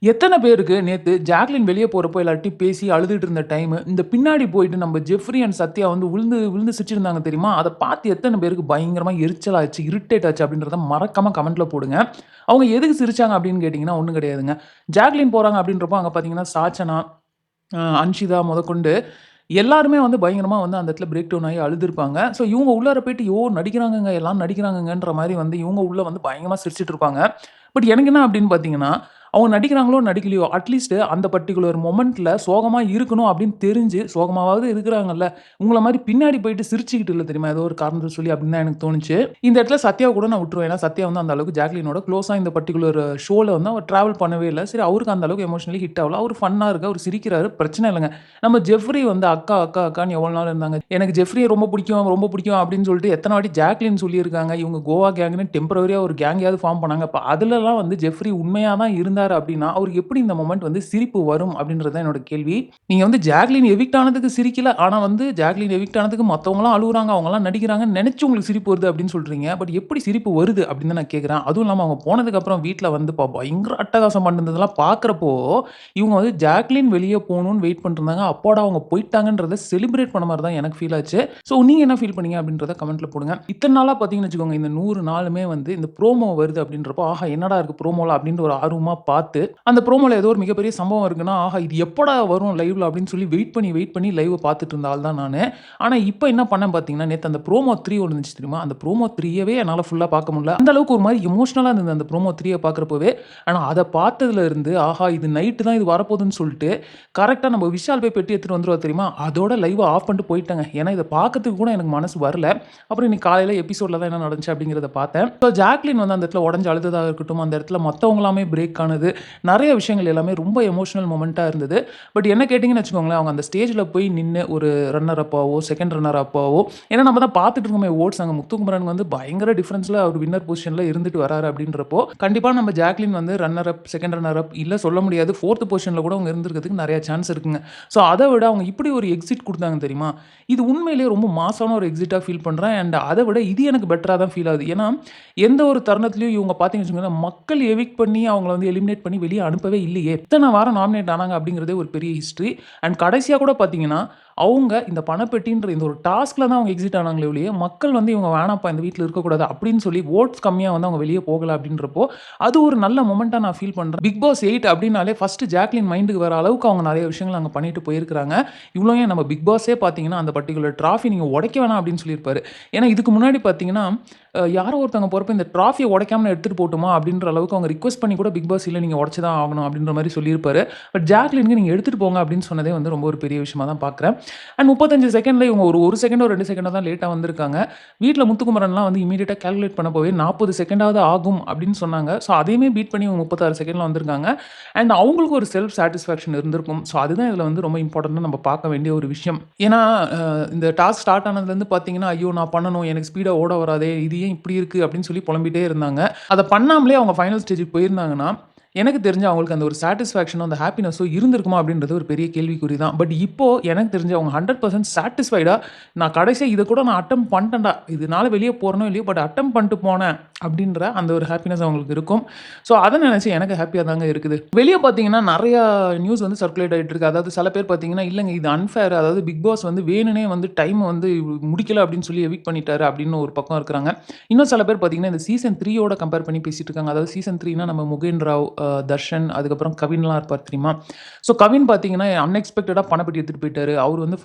எத்தன பேருக்கு நேத்து ஜாக்லின் வெளிய போறப்போ எல்லார்ட்டயும் பேசி அழுதுட்டு இருந்த டைமு, இந்த பின்னாடி போயிட்டு நம்ம ஜெஃப்ரி அண்ட் சத்யா வந்து விழுந்து விழுந்து சிரிச்சிருந்தாங்க தெரியுமா? அத பார்த்து எத்தன பேருக்கு பயங்கரமா எரிச்சலாச்சு, இரிட்டேட் ஆச்சு அப்படின்றத மறக்காம கமெண்ட்ல போடுங்க. அவங்க எதுக்கு சிரிச்சாங்க அப்படின்னு கேட்டீங்கன்னா, ஒண்ணும் கிடையாதுங்க. ஜாக்லின் போறாங்க அப்படின்றப்போ அங்க பார்த்தீங்கன்னா, சாச்சனா, அன்ஷிதா மொதற்கொண்டு எல்லாருமே வந்து பயங்கரமா வந்து அந்த இடத்துல பிரேக் டவுன் ஆகி அழுதுருப்பாங்க. ஸோ இவங்க உள்ளார போயிட்டு, நடிக்கிறாங்கங்க, எல்லாரும் நடிக்கிறாங்கங்கன்ற மாரி வந்து இவங்க உள்ள வந்து பயங்கரமா சிரிச்சுட்டு இருப்பாங்க. பட் எனக்கு என்ன அப்படின்னு பார்த்தீங்கன்னா, அவங்க நடிக்கிறாங்களோ, நடிக்கலையோ, அட்லீஸ்ட் அந்த பர்ட்டிகுலர் மொமெண்ட்ல சோகமா இருக்கணும் அப்படின்னு தெரிஞ்சு, சோகமாவாவது இருக்கிறாங்கல்ல, உங்கள மாரி பின்னாடி போயிட்டு சிரிச்சுக்கிட்டு இல்ல தெரியுமா? ஏதோ ஒரு காரணத்த சொல்லி அப்படின்னு தான் எனக்கு தோணுச்சு. இந்த இடத்துல சத்யாவ கூட நான் விட்டுருவேன். ஏன்னா சத்யா வந்து அந்த அளவுக்கு ஜாக்லினோட க்ளோஸா இந்த பர்ட்டிகுலர் ஷோல வந்து அவர் டிராவல் பண்ணவே இல்ல. சரி அவருக்கு அந்த அளவுக்கு எமோஷனலி ஹிட் ஆகல. அவரு ஃபன்னா இருக்கு. அவரு சிரிக்கிறாரு. பிரச்சனை இல்லங்க. நம்ம ஜெஃப்ரி வந்து அக்கா, அக்கா, அக்கான்னு எவ்வளோ நாள் இருந்தாங்க. எனக்கு ஜெஃப்ரிய ரொம்ப பிடிக்கும், ரொம்ப பிடிக்கும் அப்படின்னு சொல்லிட்டு எத்தன வாட்டி ஜாக்லின் சொல்லியிருக்காங்க. இவங்க கோவா கேங்ன்னு டெம்பரரியா ஒரு கேங்கையாவது ஃபார்ம் பண்ணாங்க. அப்ப அதுலலாம் வந்து ஜெஃப்ரி உண்மையா தான் இருந்தாரு அப்படின்னா, அவருக்கு எப்படி இந்த மொமெண்ட் வந்து சிரிப்பு வரும் அப்படின்றது தான் என்னோட கேள்வி. நீங்க வந்து ஜாக்லின் எவிக்ட் ஆனதுக்கு சிரிக்கல. ஆனா வந்து ஜாக்லின் எவிக்ட் ஆனதுக்கு மத்தவங்கலாம் அழுவுறாங்க, அவங்கலாம் நடிக்கிறாங்கன்னு நெனச்சு உங்களுக்கு சிரிப்பு வருது அப்படின்னு சொல்றீங்க. பட் எப்படி சிரிப்பு வருது அப்படின்னு தான் நான் கேட்கிறேன். அதுவும் இல்லாம அவங்க போனதுக்கப்புறம் வீட்ல வந்து பயங்கர அட்டகாசம் பண்ணதெல்லாம் பார்க்குறப்போ, இவங்க வந்து ஜாக்லின் வெளிய போணும்னு வெயிட் பண்ணிட்டுருந்தாங்க. அப்போடா அவங்க போயிட்டாங்கன்றத செலிப்ரேட் பண்ண மாரி தான் எனக்கு ஃபீல் ஆச்சு. ஸோ நீங்க என்ன ஃபீல் பண்ணீங்க அப்படின்றத கமெண்ட்ல போடுங்க. இத்தன நாளா பார்த்தீங்கன்னு வச்சுக்கோங்க, இந்த 100 நாளுமே வந்து இந்த ப்ரோமோ வருது அப்படின்றப்போ, ஆஹா என்னடா இருக்கு ப்ரோமோல அப்படின்ற ஒரு ஆர்வமா பார்த்து, அந்த ப்ரோமோல ஏதோ ஒரு மிகப்பெரிய சம்பவம் இருக்குன்னா, ஆஹா இது எப்படா வரும் லைவ்ல அப்படின்னு சொல்லி வெயிட் பண்ணி லைவ் பார்த்துட்டு இருந்த ஆள் தான் நானு. ஆனா இப்ப என்ன பண்ணேன் பார்த்தீங்கன்னா, நேத்து அந்த ப்ரோமோ 3 ஒண்ணு இருந்துச்சு தெரியுமா? அந்த ப்ரோமோ 3யவே என்னால ஃபுல்லா பார்க்க முடியல. அந்த அளவுக்கு ஒரு மாரி எமோஷனலா இருந்தது அந்த ப்ரோமோ 3ய பார்க்குறப்பவே. ஆனா அத பார்த்ததுல இருந்து, ஆஹா இது நைட்டு தான் இது வரப்போகுதுன்னு சொல்லிட்டு, கரெக்ட்டா நம்ம விஷால் போய் பெட்டி எடுத்துட்டு வந்துருவாரு தெரியுமா? அதோட லைவ ஆஃப் பண்ணிட்டு போயிட்டேங்க. ஏன்னா இத பார்க்கறதுக்கு கூட எனக்கு மனசு வரல. அப்புறம் இன்னைக்கு காலையில எபிசோட்ல தான் என்ன நடந்துச்சு அப்படிங்கிறத பார்த்தேன். ஸோ ஜாக்லின் வந்து அந்த இடத்துல உடைஞ்சு அழுததா இருக்கட்டும், அந்த இடத்துல மத்தவங்கலாமே பிரேக் ஆனது, நெறைய விஷயங்கள் எல்லாமே ரொம்ப எமோஷனல் மொமெண்ட்டா இருந்தது. பட் என்ன கேட்டீங்கன்னு வச்சுக்கோங்களேன், அவங்க அந்த ஸ்டேஜ்ல போய் நின்னு ஒரு ரன்னர் அப்பாவோ, செகண்ட் ரன்னர் அப்பாவோ ஏன்னா நம்ம தான் பார்த்துட்டு இருக்கோமே ஓட்ஸ் அங்க முத்துக்குமரன் வந்து பயங்கர டிஃபரன்ஸ்ல அவர் வின்னர் பொசிஷன்ல இருந்துட்டு வராரு அப்படின்றப்போ, கண்டிப்பா நம்ம ஜாக்லின் வந்து runner up, second runner up இல்ல சொல்ல முடியாது. 4த் பொசிஷன்ல கூட அவங்க இருந்திருக்கிறதுக்கு நெறைய சான்ஸ் இருக்குங்க. ஸோ அத விட அவங்க இப்படி ஒரு எக்ஸிட் குடுத்தாங்க தெரியுமா? இது உண்மையிலேயே ரொம்ப மாஸான ஒரு எக்ஸிட்டா ஃபீல் பண்றேன். அண்ட் அத விட இது எனக்கு பெட்டரா தான் ஃபீல் ஆகுது. ஏன்னா, எந்த ஒரு தருணத்திலயும் இவங்க பார்த்தீங்கன்னு வச்சுக்கோங்களேன், மக்கள் எவிக்ட் பண்ணி அவங்கள வந்து எலிமினேட் பண்ணி வெளிய அனுப்பவே இல்லையே! எத்தன வாரம் நாமினேட் ஆனாங்க அப்படிங்கிறதே ஒரு பெரிய ஹிஸ்டரி. அண்ட் கடைசியா கூட பார்த்தீங்கன்னா, அவங்க இந்த பணப்பெட்டின்ற இந்த ஒரு டாஸ்க்ல தான் அவங்க எக்ஸிட் ஆனாங்களே ஒழிய, மக்கள் வந்து இவங்க வேணாம்ப்பா இந்த வீட்ல இருக்கக்கூடாது அப்படின்னு சொல்லி வோட்ஸ் கம்மியா வந்து அவங்க வெளிய போகல அப்படின்றப்போ, அது ஒரு நல்ல மொமெண்ட்டா நான் ஃபீல் பண்றேன். பிக் பாஸ் 8 அப்படின்னாலே ஃபர்ஸ்ட் ஜாக்லின் மைண்டுக்கு வர அளவுக்கு அவங்க நெறைய விஷயங்கள் அங்க பண்ணிட்டு போயிருக்காங்க. இவ்ளோ ஏன் நம்ம பிக் பாஸே பார்த்தீங்கன்னா, அந்த பர்ட்டிகுலர் டிராஃபி நீங்க உடைக்க வேணாம் அப்படின்னு சொல்லியிருப்பாரு. ஏன்னா இதுக்கு முன்னாடி பார்த்தீங்கன்னா, யாரோ ஒருத்தவங்க போறப்ப இந்த டிராஃபிய உடைக்காம நான் எடுத்துட்டு போட்டுமா அப்படின்ற அளவுக்கு அவங்க ரிக்வெஸ்ட் பண்ணி கூட பிக் பாஸ் இல்ல நீங்க உடைச்சு தான் ஆகணும் அப்படின்ற மாரி சொல்லியிருப்பாரு. பட் ஜாக்லினுக்கு நீங்க எடுத்துட்டு போங்க அப்படின்னு சொன்னதே வந்து ரொம்ப ஒரு பெரிய விஷயமா தான் பார்க்குறேன். அண்ட் 35 செகண்ட்ல இவங்க ஒரு 1 செகண்டோ, 2 செகண்டோ தான் லேட்டா வந்திருக்காங்க. வீட்ல முத்துக்குமரன்லாம் வந்து இமிடியேட்டா கால்குலேட் பண்ண போவே 40 செகண்டாவது ஆகும் அப்படின்னு சொன்னாங்க. ஸோ அதையுமே பீட் பண்ணி இவங்க 36 செகண்ட்ல வந்திருக்காங்க. அண்ட் அவங்களுக்கு ஒரு செல்ஃப் சாட்டிஸ்ஃபேக்ஷன் இருந்திருக்கும். ஸோ அதுதான் இதுல வந்து ரொம்ப இம்பார்ட்டன்ட்டா நம்ம பார்க்க வேண்டிய ஒரு விஷயம். ஏன்னா, இந்த டாஸ்க் ஸ்டார்ட் ஆனதுலேருந்து பார்த்தீங்கன்னா, ஐயோ! நான் பண்ணணும். எனக்கு ஸ்பீடா ஓட வராதே! இது ஏன் இப்படி இருக்கு? அப்படின்னு சொல்லி புலம்பிட்டே இருந்தாங்க. அத பண்ணாமலே அவங்க ஃபைனல் ஸ்டேஜ்க்கு போயிருந்தாங்கன்னா, எனக்கு தெரிஞ்சு அவங்களுக்கு அந்த ஒரு சாட்டிஸ்ஃபேக்ஷனோ, அந்த ஹேப்பினஸோ இருந்திருக்குமா அப்படின்றது ஒரு பெரிய கேள்விக்குறி தான். பட் இப்போ எனக்கு தெரிஞ்சு அவங்க 100% சாட்டிஸ்ஃபைடா நான் கடைசியா இத கூட நான் அட்டெம்ப்ட் பண்ணிட்டேன்டா. இதனால வெளிய போறேனோ இல்லையோ பட் அட்டெம்ப்ட் பண்ணிட்டு போனேன் அப்படின்ற அந்த ஒரு ஹேப்பினஸ் அவங்களுக்கு இருக்கும். ஸோ அத நினைச்சு எனக்கு ஹேப்பியா தாங்க இருக்குது. வெளிய பார்த்தீங்கன்னா நெறையா நியூஸ் வந்து சர்க்குலேட் ஆயிட்டு இருக்கு. அதாவது சில பேர் பார்த்தீங்கன்னா, இல்லங்க இது அன்ஃபேர். அதாவது பிக் பாஸ் வந்து வேணும்னே வந்து டைம் வந்து முடிக்கல அப்படின்னு சொல்லி எவிக்ட் பண்ணிட்டாரு அப்படின்னு ஒரு பக்கம் இருக்கிறாங்க. இன்னும் சில பேர் பார்த்தீங்கன்னா, இந்த சீசன் 3 யோட கம்பேர் பண்ணி பேசிட்டு இருக்காங்க. அதாவது சீசன் 3னா நம்ம முகேன் ராவ், தர்ஷன், அதுக்கப்புறம் கவின்லாம் இருப்பார் தெரியுமா? ஸோ கவின் பார்த்தீங்கன்னா, அன்எக்ஸ்பெக்டடா பணப்பெட்டி எடுத்துட்டு போயிட்டாரு. அவரு வந்து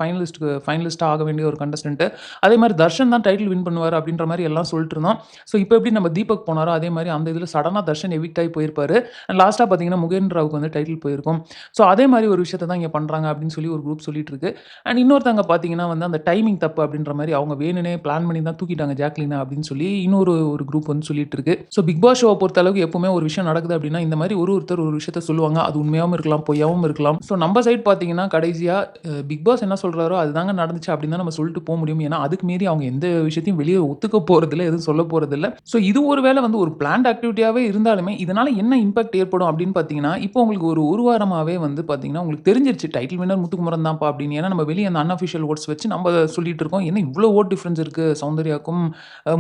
ஃபைனலிஸ்ட்டா ஆக வேண்டிய ஒரு கண்டஸ்டன்ட். அதே மாரி தர்ஷன் தான் டைட்டில் வின் பண்ணுவாரு அப்படின்ற மாரி எல்லாம் சொல்லிட்டு இருந்தோம். ஸோ இப்போ எப்படி நம்ம தீபக் போனாரோ, அதே மாரி அந்த இதில சடனா தர்ஷன் எவிக்ட் ஆகி போயிருப்பாரு. அண்ட் லாஸ்ட்டா பார்த்தீங்கன்னா, முகேன் ராவுக்கு வந்து டைட்டில் போயிருக்கும். ஸோ அதே மாரி ஒரு விஷயத்த தான் இங்க பண்றாங்க அப்படின்னு சொல்லி ஒரு குரூப் சொல்லிட்டு இருக்கு. அண்ட் இன்னொருத்தவங்க பார்த்தீங்கன்னா வந்து அந்த டைமிங் தப்பு அப்படின்ற மாரி அவங்க வேணும்னே பிளான் பண்ணி தான் தூக்கிட்டாங்க ஜாக்லின அப்படின்னு சொல்லி இன்னொரு ஒரு குரூப் வந்து சொல்லிட்டு இருக்கு. ஸோ பிக் பாஸ் ஷோவ பொறுத்த அளவுக்கு எப்பவுமே ஒரு விஷயம் நடக்குது அப்படின்னா, இந்த மாரி ஒருத்தர் ஒரு விஷயத்த சொல்லுவாங்க. அது உண்மையாவும் இருக்கலாம், பொய்யாவும் இருக்கலாம். ஸோ நம்ம சைட் பார்த்தீங்கன்னா, கடைசியா பிக் பாஸ் என்ன சொல்றாரோ அதுதாங்க நடந்துச்சு அப்படின்னு தான் நம்ம சொல்லிட்டு போ முடியும். ஏன்னா, அதுக்கு மீறி அவங்க எந்த விஷயத்தையும் வெளிய ஒத்துக்க போறதில்ல, எதுவும் சொல்ல போறதில்ல. ஸோ இது ஒரு வேளை வந்து ஒரு பிளான்ட் ஆக்டிவிட்டியாவே இருந்தாலுமே, இதனால என்ன இம்பாக்ட் ஏற்படும் அப்படின்னு பார்த்தீங்கன்னா, இப்போ உங்களுக்கு ஒரு வாரமாவே வந்து பார்த்தீங்கன்னா, உங்களுக்கு தெரிஞ்சிருச்சு டைட்டில் வின்னர் முத்துக்குமரன் தான்ப்பா அப்படின்னு. ஏன்னா, நம்ம வெளிய அந்த அன்அஃபிஷியல் ஓட்ஸ் வச்சு நம்ம சொல்லிட்டு இருக்கோம். என்ன இவ்ளோ ஓட் டிஃபரன்ஸ் இருக்கு சௌந்தர்யாக்கும்,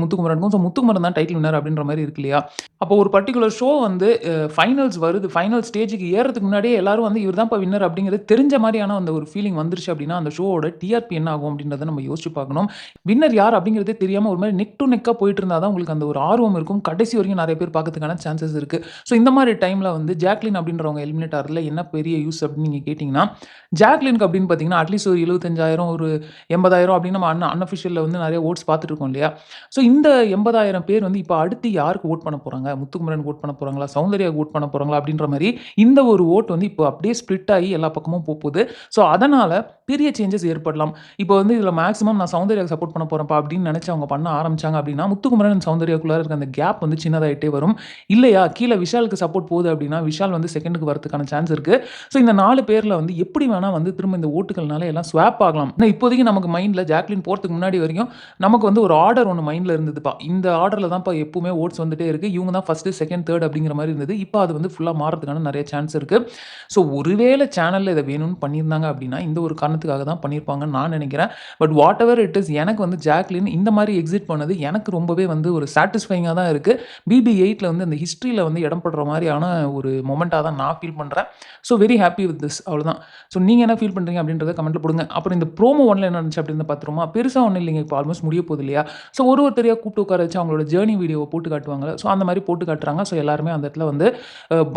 முத்துக்குமரனுக்கும். ஸோ முத்துக்குமரன் தான் டைட்டில் வின்னர் அப்படின்ற மாரி இருக்கு இல்லையா? அப்போ ஒரு பர்ட்டிகுலர் ஷோ வந்து ஃபைனல்ஸ் வருது. ஃபைனல் ஸ்டேஜ்க்கு ஏறதுக்கு முன்னாடியே எல்லாரும் வந்து இவர் தான்ப்பா வின்னர் அப்படிங்கிறது தெரிஞ்ச மாரியான அந்த ஒரு ஃபீலிங் வந்துருச்சு அப்படின்னா, அந்த ஷோவோட டிஆர்பி என்ன ஆகும் அப்படின்றத நம்ம யோசிச்சு பார்க்கணும். வின்னர் யார் அப்படிங்கிறதே தெரியாம ஒரு மாரி நெக் டூ நெக்கா போயிட்டு இருந்தா தான் உங்களுக்கு அந்த ஒரு ஆர்வம் இருக்கும். கடைசி வரைக்கும் நெறைய பேர் பார்க்கறதுக்கான சான்சஸ் இருக்கு. ஸோ இந்த மாரி டைம்ல வந்து ஜாக்லின் அப்படின்றவங்க எலிமினேட் ஆகுறதுல என்ன பெரிய யூஸ் அப்படின்னு நீங்க கேட்டீங்கன்னா, ஜாக்லினுக்கு அப்படின்னு பார்த்தீங்கன்னா, அட்லீஸ்ட் ஒரு 75,000 ஒரு 80,000 அப்படின்னு நம்ம அன்அஃபிஷியல்ல வந்து நெறைய வோட்ஸ் பார்த்துட்டு இருக்கோம் இல்லையா? ஸோ இந்த 80,000 பேர் வந்து இப்ப அடுத்து யாருக்கு வோட் பண்ண போறாங்க? முத்துக்குமரனுக்கு வோட் பண்ண போறாங்களா? சௌந்தர்யாவுக்கு வோட் பண்ண போறாங்களா? அப்படின்ற மாரி இந்த ஒரு வோட் வந்து இப்போ அப்படியே ஸ்ப்ளிட் ஆகி எல்லா பக்கமும் போப்போது. ஸோ அதனால பெரிய சேஞ்சஸ் ஏற்படலாம். இப்போ வந்து இதில மேக்ஸிமம் நான் சௌந்தர்யாவுக்கு சப்போர்ட் பண்ண போறேன்ப்பா அப்படின்னு நெனச்சு அவங்க பண்ண ஆரம்பிச்சாங்க அப்படின்னா, முத்துக்குமரன் அண்ட் சௌந்தர்யாக்குள்ளார இருக்க அந்த கேப் வந்து சின்னதாயிட்டே வரும். இல்லையா, கீழ விஷாலுக்கு சப்போர்ட் போகுது அப்படின்னா, விஷால் வந்து செகண்டுக்கு வரதுக்கான சான்ஸ் இருக்கு. ஸோ இந்த 4 பேர்ல வந்து எப்படி வேணா வந்து திரும்ப இந்த ஓட்டுகள்னால எல்லாம் ஸ்வாப் ஆகலாம். ஆனா இப்போதைக்கு நமக்கு மைண்ட்ல ஜாக்லின் போறதுக்கு முன்னாடி வரைக்கும் நமக்கு வந்து ஒரு ஆர்டர் ஒண்ணு மைண்ட்ல இருந்ததுப்பா. இந்த ஆர்டர்ல தான்ப்பா எப்பவுமே வோட்ஸ் வந்துட்டே இருக்கு. இவங்க தான் ஃபர்ஸ்ட், செகண்ட், தேர்ட் அப்படிங்கிற மாரி இருந்தது. இப்போ அது வந்து ஃபுல்லா மாறதுக்கான நெறைய சான்ஸ் இருக்கு. ஸோ ஒருவேளை சேனல்ல இத வேணும்னு பண்ணியிருந்தாங்க அப்படின்னா, இந்த ஒரு காரணத்துக்காக தான் பண்ணியிருப்பாங்கன்னு நான் நெனைக்கிறேன். But what ever it is எனக்கு வந்து ஜாக்லின் இந்த மாரி எக்ஸிட் பண்ணது எனக்கு ரொம்பவே வந்து ஒரு சாட்டிஸ்ஃபையிங்கா தான் இருக்கு. BB8ல வந்து அந்த ஹிஸ்டரியில வந்து இடம் படுற மாரியான ஒரு மொமெண்ட்டா தான் நான் ஃபீல் பண்றேன். So very happy with this அவ்வளோதான். ஸோ நீங்க என்ன ஃபீல் பண்றீங்க அப்படின்றத கமெண்ட்ல போடுங்க. அப்புறம் இந்த ப்ரோமோ 1ல என்ன நடந்துச்சு அப்படின்னு பார்த்துருவோமா? பெருசா ஒண்ணும் இல்லைங்க. இப்போ ஆல்மோஸ்ட் முடிய போகுது இல்லையா? ஸோ ஒருத்தரையா கூப்பிட்டு உட்கார வச்சு அவங்களோட ஜர்னி வீடியோவ போட்டு காட்டுவாங்கல்ல. ஸோ அந்த மாரி போட்டு காட்டுறாங்க. ஸோ எல்லாருமே அந்த இடத்துல வந்து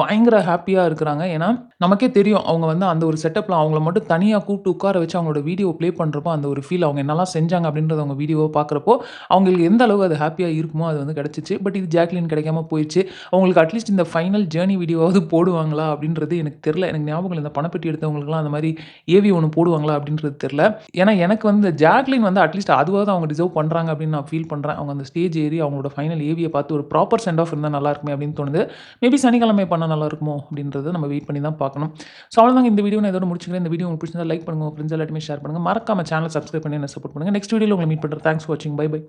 பயங்கர ஹேப்பியா இருக்கிறாங்க. ஏன்னா, நமக்கே தெரியும் அவங்க வந்து அந்த ஒரு செட்டப்ல அவங்கள மட்டும் தனியா கூப்பிட்டு உட்கார வச்சு அவங்களோட வீடியோ ப்ளே பண்றப்போ, அந்த ஒரு ஃபீல் அவங்க என்னலாம் செஞ்சாங்க அப்படின்றத அவங்க வீடியோவ பார்க்குறப்போ, அவங்களுக்கு எந்த அளவு அது ஹேப்பியா இருக்குமோ அது வந்து கிடைச்சுச்சு. பட் இது ஜாக்லின் கிடைக்காம போயிருச்சு. அவங்களுக்கு அட்லீஸ்ட் இந்த ஃபைனல் ஜர்னி வீடியோவாவது போடுவாங்களா அப்படின்றது எனக்கு தெரியல. எனக்கு ஞாபகம் இல்ல. இந்த பணப்பெட்டி எடுத்தவங்களுக்கெல்லாம் அந்த மாரி ஏவி ஒண்ணு போடுவாங்களா அப்படின்றது தெரியல. ஏன்னா எனக்கு வந்து ஜாக்லின் வந்து அட்லீஸ்ட் அதுவாவது அவங்க டிசர்வ் பண்றாங்க அப்படின்னு நான் ஃபீல் பண்றேன். அவங்க அந்த ஸ்டேஜ் ஏறி அவங்களோட ஃபைனல் ஏவிய பார்த்து ஒரு ப்ராப்பர் சென்ட் ஆஃப் இருந்தா நல்லா இருக்குமே அப்படின்னு தோணுது. மேபி சனிக்கிழமை பண்ணா நல்லா இருக்குமோ அப்படின்றத நம்ம வெயிட் பண்ணி தான் பார்க்கணும். ஸோ அவ்வளோதாங்க இந்த வீடியோ நான் இதோட முடிச்சுக்கிறேன். இந்த வீடியோ உங்களுக்கு பிடிச்சிருந்தா லைக் பண்ணுங்க. உங்க ஃப்ரெண்ட்ஸ் எல்லாருமே ஷேர் பண்ணுங்க. மறக்காம சேனல சப்ஸ்கிரைப் பண்ணி என்ன சப்போர்ட் பண்ணுங்க. நெக்ஸ்ட் வீடியோல உங்கள மீட் பண்றேன். தேங்க்ஸ் ஃபார் வாட்சிங். Bye by.